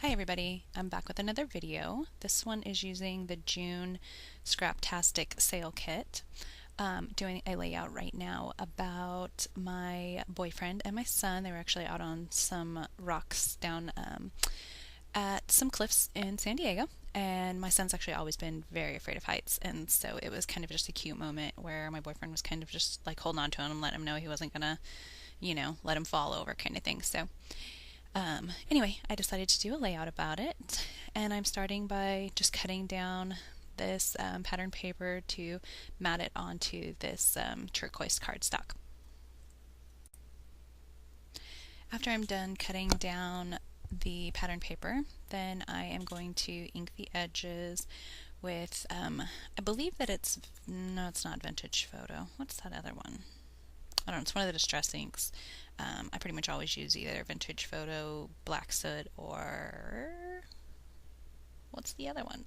Hi everybody, I'm back with another video. This one is using the June Scraptastic sale kit. Doing a layout right now about my boyfriend and my son. They were actually out on some rocks down at some cliffs in San Diego. And my son's actually always been very afraid of heights, and so it was kind of just a cute moment where my boyfriend was kind of just like holding on to him and letting him know he wasn't gonna, let him fall over kind of thing. Anyway, I decided to do a layout about it, and I'm starting by just cutting down this pattern paper to mat it onto this turquoise cardstock. After I'm done cutting down the pattern paper, then I am going to ink the edges with, I believe that no, it's not Vintage Photo. What's that other one? I don't know, it's one of the distress inks. I pretty much always use either Vintage Photo, Black Soot, or what's the other one?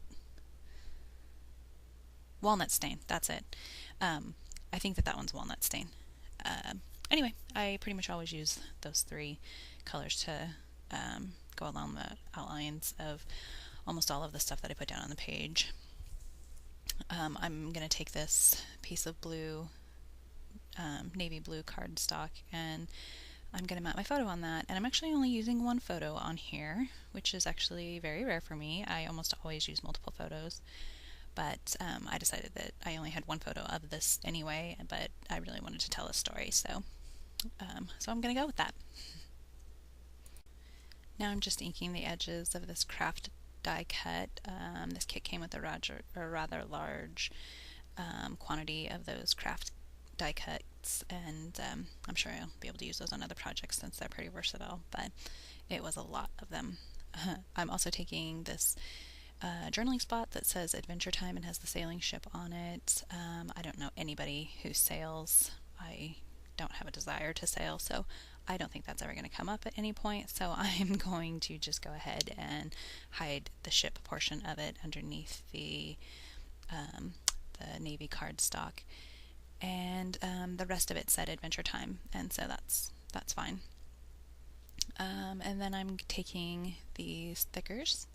Walnut Stain, that's it. I think that one's Walnut Stain. Anyway, I pretty much always use those three colors to go along the outlines of almost all of the stuff that I put down on the page. I'm going to take this piece of blue, navy blue cardstock, and I'm going to mount my photo on that. And I'm actually only using one photo on here, which is actually very rare for me. I almost always use multiple photos. But I decided that I only had one photo of this anyway, but I really wanted to tell a story, so I'm going to go with that. Now I'm just inking the edges of this craft die cut. This kit came with a rather large quantity of those craft die cuts, and I'm sure I'll be able to use those on other projects since they're pretty versatile, but it was a lot of them. I'm also taking this journaling spot that says Adventure Time and has the sailing ship on it. I don't know anybody who sails. I don't have a desire to sail, so I don't think that's ever going to come up at any point, so I'm going to just go ahead and hide the ship portion of it underneath the navy cardstock, and the rest of it said Adventure Time, and so that's fine. And then I'm taking these thickers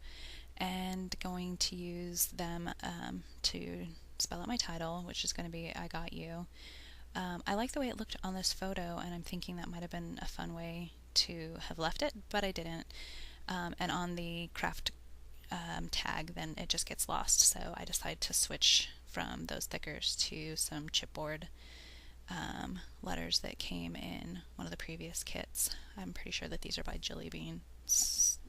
and going to use them to spell out my title, which is going to be I Got You. I like the way it looked on this photo, and I'm thinking that might have been a fun way to have left it, but I didn't. And on the craft tag, then it just gets lost, so I decided to switch from those thickers to some chipboard letters that came in one of the previous kits. I'm pretty sure that these are by Jilly Beans.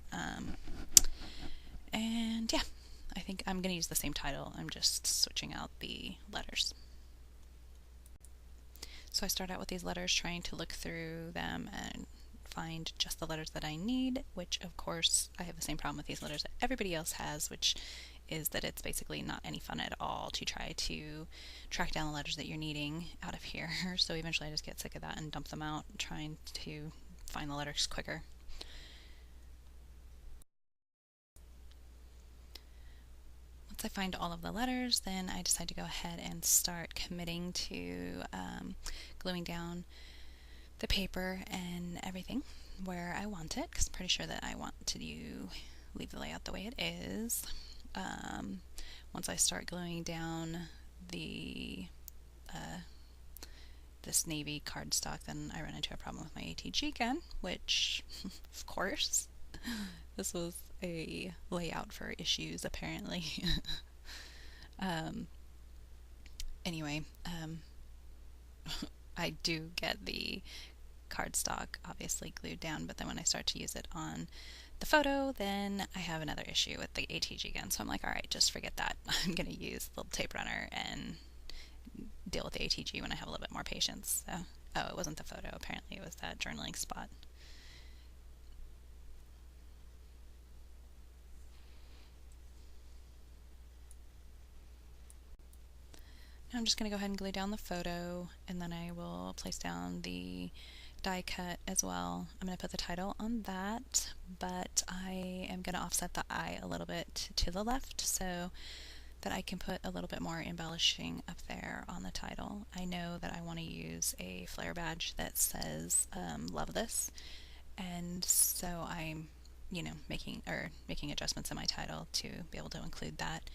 And yeah, I think I'm going to use the same title. I'm just switching out the letters. So I start out with these letters, trying to look through them and find just the letters that I need, which of course I have the same problem with these letters that everybody else has, which is that it's basically not any fun at all to try to track down the letters that you're needing out of here. So eventually I just get sick of that and dump them out, trying to find the letters quicker. Once I find all of the letters, then I decide to go ahead and start committing to gluing down the paper and everything where I want it, because I'm pretty sure that I want to leave the layout the way it is. Once I start gluing down the this navy cardstock, then I run into a problem with my ATG again, which of course this was a layout for issues apparently. Anyway, I do get the cardstock obviously glued down, but then when I start to use it on the photo, then I have another issue with the ATG again, so I'm like, alright, just forget that. I'm going to use the little tape runner and deal with the ATG when I have a little bit more patience. So, oh, it wasn't the photo, apparently it was that journaling spot. Now I'm just going to go ahead and glue down the photo, and then I will place down the die cut as well. I'm going to put the title on that, but I am going to offset the I a little bit to the left so that I can put a little bit more embellishing up there on the title. I know that I want to use a flare badge that says love this, and so I'm making adjustments in my title to be able to include that.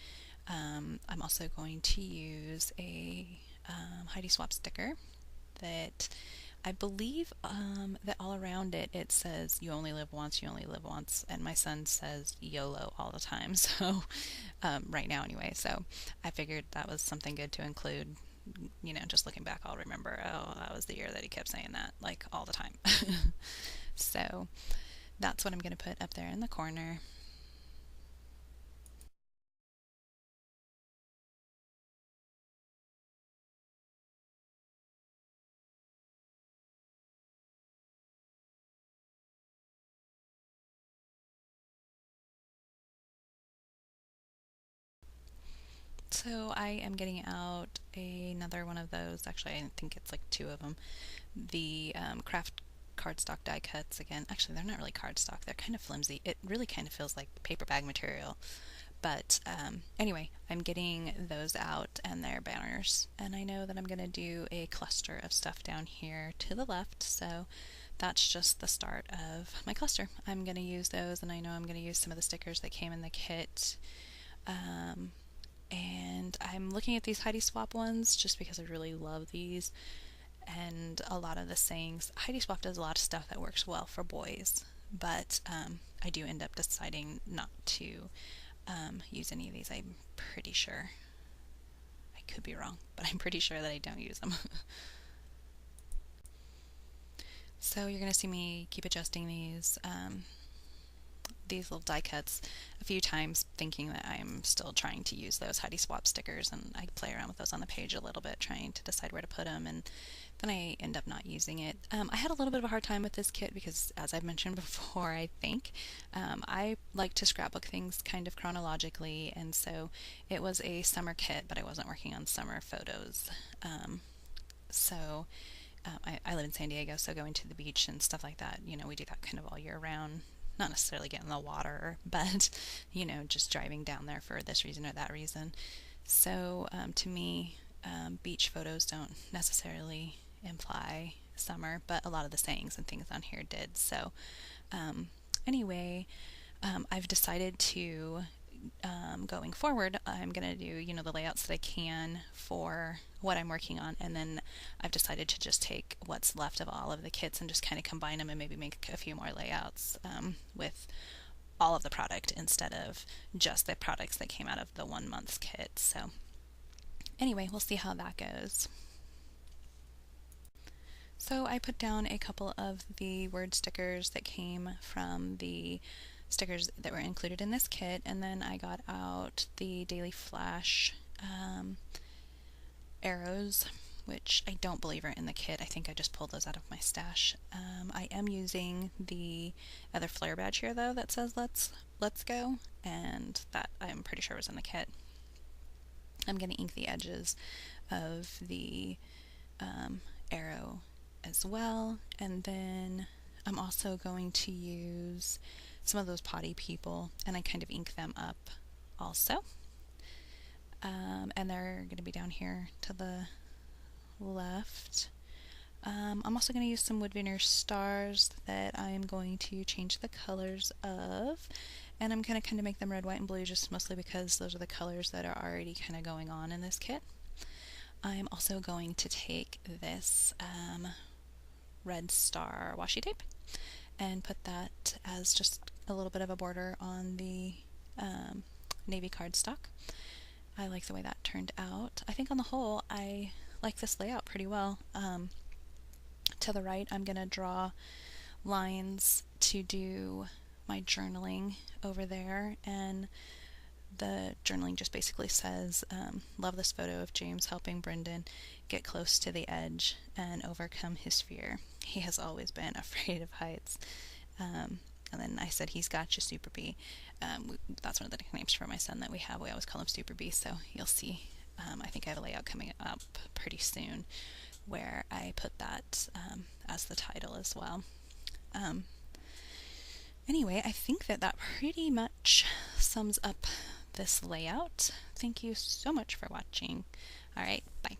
I'm also going to use a Heidi Swapp sticker that I believe that all around it says "You only live once, you only live once," and my son says YOLO all the time. So right now anyway. So I figured that was something good to include. Just looking back, I'll remember. Oh, that was the year that he kept saying that like all the time. So that's what I'm going to put up there in the corner. So I am getting out another one of those. Actually, I think it's like two of them. The craft cardstock die cuts again. Actually, they're not really cardstock. They're kind of flimsy. It really kind of feels like paper bag material. But anyway, I'm getting those out and they're banners. And I know that I'm going to do a cluster of stuff down here to the left. So that's just the start of my cluster. I'm going to use those, and I know I'm going to use some of the stickers that came in the kit. And I'm looking at these Heidi Swapp ones just because I really love these, and a lot of the sayings. Heidi Swapp does a lot of stuff that works well for boys, but I do end up deciding not to use any of these. I'm pretty sure. I could be wrong, but I'm pretty sure that I don't use them. So you're going to see me keep adjusting these little die cuts a few times, thinking that I'm still trying to use those Heidi Swapp stickers, and I play around with those on the page a little bit, trying to decide where to put them, and then I end up not using it. I had a little bit of a hard time with this kit because, as I've mentioned before, I think I like to scrapbook things kind of chronologically, and so it was a summer kit, but I wasn't working on summer photos. So I live in San Diego, so going to the beach and stuff like that, we do that kind of all year round. Not necessarily get in the water, but just driving down there for this reason or that reason. So to me, beach photos don't necessarily imply summer, but a lot of the sayings and things on here did. So anyway, I've decided to going forward, I'm going to do, the layouts that I can for what I'm working on, and then I've decided to just take what's left of all of the kits and just kind of combine them and maybe make a few more layouts with all of the product instead of just the products that came out of the 1 month's kit. So anyway, we'll see how that goes. So I put down a couple of the word stickers that came from the stickers that were included in this kit, and then I got out the Daily Flash arrows, which I don't believe are in the kit. I think I just pulled those out of my stash. I am using the other flare badge here though that says let's go, and that I'm pretty sure was in the kit. I'm going to ink the edges of the arrow as well, and then I'm also going to use some of those potty people, and I kind of ink them up also. And they're going to be down here to the left. I'm also going to use some wood veneer stars that I am going to change the colors of, and I'm going to kind of make them red, white, and blue just mostly because those are the colors that are already kind of going on in this kit. I'm also going to take this red star washi tape and put that as just a little bit of a border on the navy cardstock. I like the way that turned out. I think on the whole I like this layout pretty well. To the right I'm going to draw lines to do my journaling over there, and the journaling just basically says, love this photo of James helping Brendan get close to the edge and overcome his fear. He has always been afraid of heights. And then I said, he's got you, Super B. That's one of the nicknames for my son that we have. We always call him Super B, so you'll see. I think I have a layout coming up pretty soon where I put that as the title as well. Anyway, I think that pretty much sums up this layout. Thank you so much for watching. All right, bye.